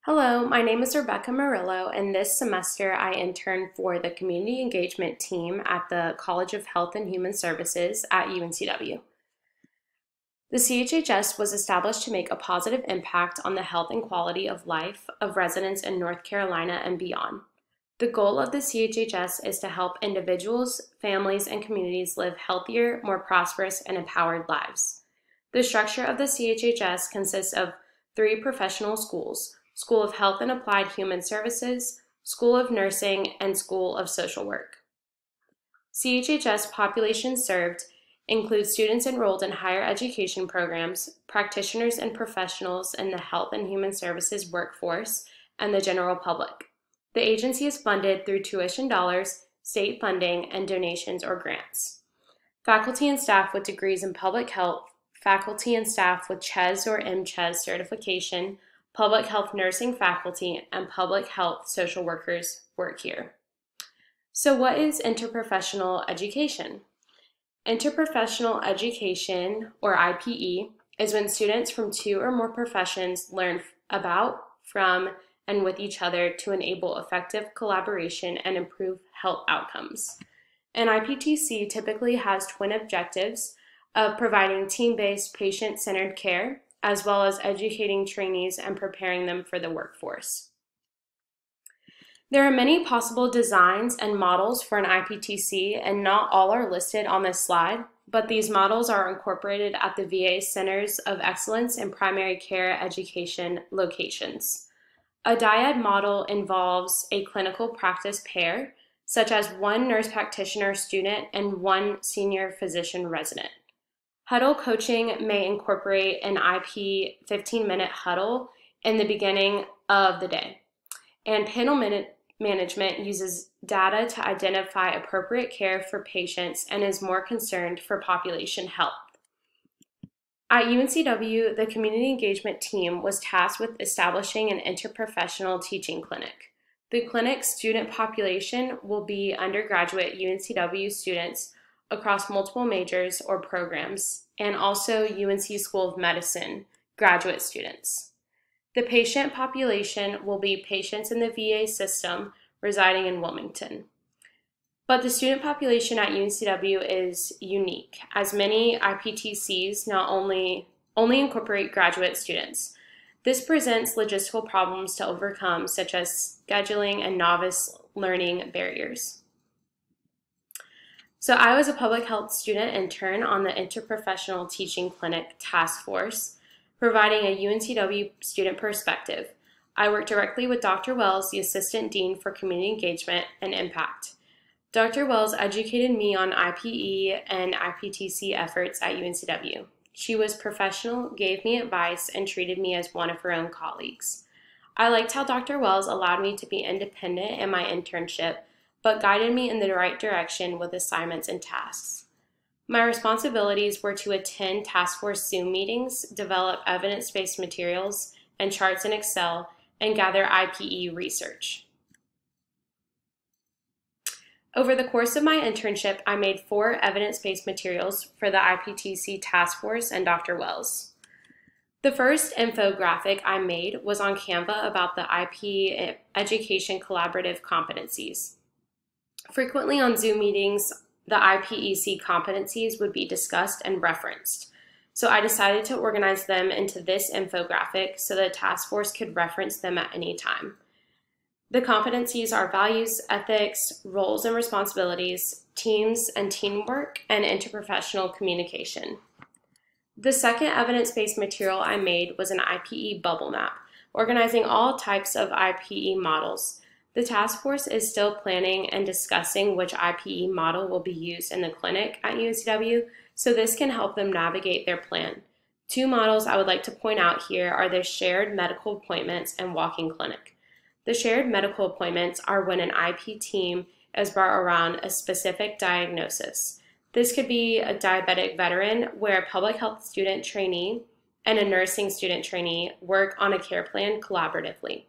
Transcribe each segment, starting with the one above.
Hello, my name is Rebecca Murillo, and this semester I interned for the Community Engagement Team at the College of Health and Human Services at UNCW. The CHHS was established to make a positive impact on the health and quality of life of residents in North Carolina and beyond. The goal of the CHHS is to help individuals, families, and communities live healthier, more prosperous, and empowered lives. The structure of the CHHS consists of 3 professional schools: School of Health and Applied Human Services, School of Nursing, and School of Social Work. CHHS population served includes students enrolled in higher education programs, practitioners and professionals in the health and human services workforce, and the general public. The agency is funded through tuition dollars, state funding, and donations or grants. Faculty and staff with degrees in public health, faculty and staff with CHES or MCHES certification, public health nursing faculty, and public health social workers work here. So what is interprofessional education? Interprofessional education, or IPE, is when students from 2 or more professions learn about, from, and with each other to enable effective collaboration and improve health outcomes. An IPTC typically has twin objectives of providing team-based, patient-centered care, as well as educating trainees and preparing them for the workforce. There are many possible designs and models for an IPTC, and not all are listed on this slide, but these models are incorporated at the VA Centers of Excellence in Primary Care Education locations. A dyad model involves a clinical practice pair, such as 1 nurse practitioner student and 1 senior physician resident. Huddle coaching may incorporate an IP 15-minute huddle in the beginning of the day. And panel management uses data to identify appropriate care for patients and is more concerned for population health. At UNCW, the Community Engagement Team was tasked with establishing an interprofessional teaching clinic. The clinic's student population will be undergraduate UNCW students across multiple majors or programs, and also UNC School of Medicine graduate students. The patient population will be patients in the VA system residing in Wilmington. But the student population at UNCW is unique, as many IPTCs not only incorporate graduate students. This presents logistical problems to overcome, such as scheduling and novice learning barriers. So I was a public health student intern on the Interprofessional Teaching Clinic Task Force, providing a UNCW student perspective. I worked directly with Dr. Wells, the Assistant Dean for Community Engagement and Impact. Dr. Wells educated me on IPE and IPTC efforts at UNCW. She was professional, gave me advice, and treated me as one of her own colleagues. I liked how Dr. Wells allowed me to be independent in my internship, but guided me in the right direction with assignments and tasks. My responsibilities were to attend task force Zoom meetings, develop evidence-based materials and charts in Excel, and gather IPE research. Over the course of my internship, I made 4 evidence-based materials for the IPTC task force and Dr. Wells. The first infographic I made was on Canva about the IPE education collaborative competencies. Frequently on Zoom meetings, the IPEC competencies would be discussed and referenced. So I decided to organize them into this infographic so the task force could reference them at any time. The competencies are values, ethics, roles and responsibilities, teams and teamwork, and interprofessional communication. The second evidence-based material I made was an IPE bubble map, organizing all types of IPE models. The task force is still planning and discussing which IPE model will be used in the clinic at UNCW, so this can help them navigate their plan. 2 models I would like to point out here are the shared medical appointments and walk-in clinic. The shared medical appointments are when an IP team is brought around a specific diagnosis. This could be a diabetic veteran where a public health student trainee and a nursing student trainee work on a care plan collaboratively.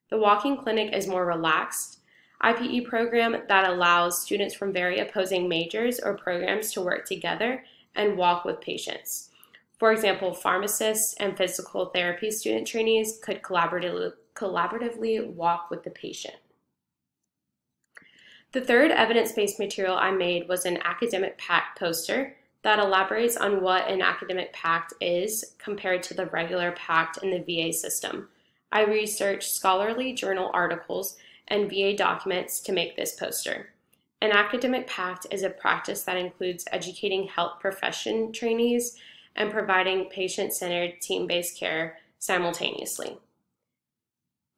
The walk-in clinic is more relaxed IPE program that allows students from very opposing majors or programs to work together and walk with patients. For example, pharmacists and physical therapy student trainees could collaboratively collaboratively walk with the patient. The third evidence-based material I made was an academic PACT poster that elaborates on what an academic PACT is compared to the regular PACT in the VA system. I researched scholarly journal articles and VA documents to make this poster. An academic PACT is a practice that includes educating health profession trainees and providing patient-centered, team-based care simultaneously.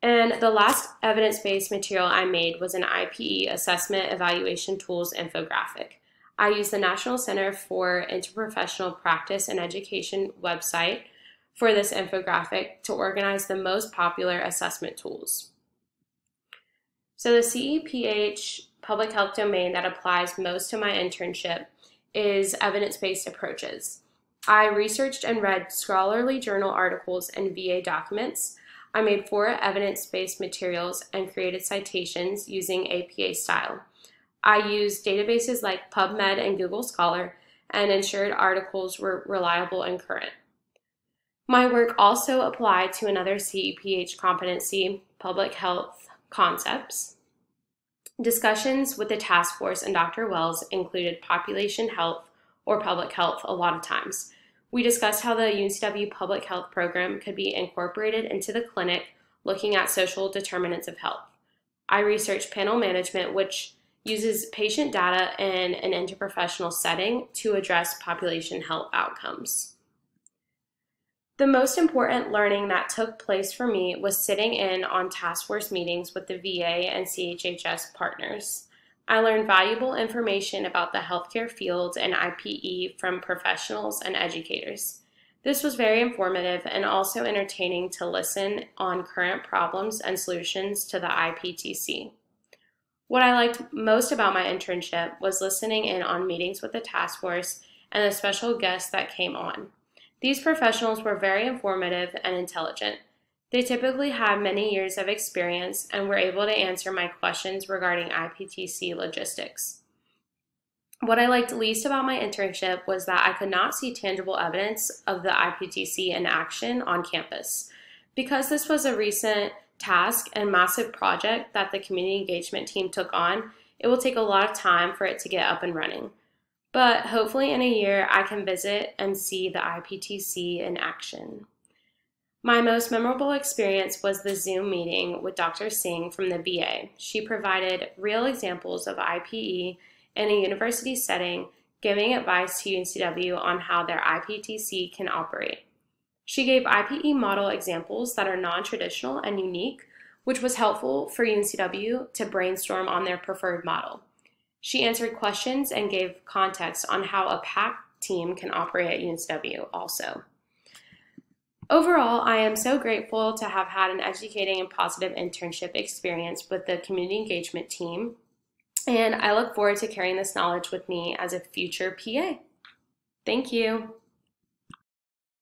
And the last evidence-based material I made was an IPE Assessment Evaluation Tools infographic. I used the National Center for Interprofessional Practice and Education website for this infographic to organize the most popular assessment tools. So the CEPH public health domain that applies most to my internship is evidence-based approaches. I researched and read scholarly journal articles and VA documents. I made 4 evidence-based materials and created citations using APA style. I used databases like PubMed and Google Scholar and ensured articles were reliable and current. My work also applied to another CEPH competency, public health concepts. Discussions with the task force and Dr. Wells included population health or public health a lot of times. We discussed how the UNCW public health program could be incorporated into the clinic, looking at social determinants of health. I researched panel management, which uses patient data in an interprofessional setting to address population health outcomes. The most important learning that took place for me was sitting in on task force meetings with the VA and CHHS partners. I learned valuable information about the healthcare field and IPE from professionals and educators. This was very informative and also entertaining to listen on current problems and solutions to the IPTC. What I liked most about my internship was listening in on meetings with the task force and the special guests that came on. These professionals were very informative and intelligent. They typically had many years of experience and were able to answer my questions regarding IPTC logistics. What I liked least about my internship was that I could not see tangible evidence of the IPTC in action on campus. Because this was a recent task and massive project that the community engagement team took on, it will take a lot of time for it to get up and running. But hopefully in a year I can visit and see the IPTC in action. My most memorable experience was the Zoom meeting with Dr. Singh from the VA. She provided real examples of IPE in a university setting, giving advice to UNCW on how their IPTC can operate. She gave IPE model examples that are non-traditional and unique, which was helpful for UNCW to brainstorm on their preferred model. She answered questions and gave context on how a PACT team can operate at UNCW also. Overall, I am so grateful to have had an educating and positive internship experience with the community engagement team, and I look forward to carrying this knowledge with me as a future PA. Thank you.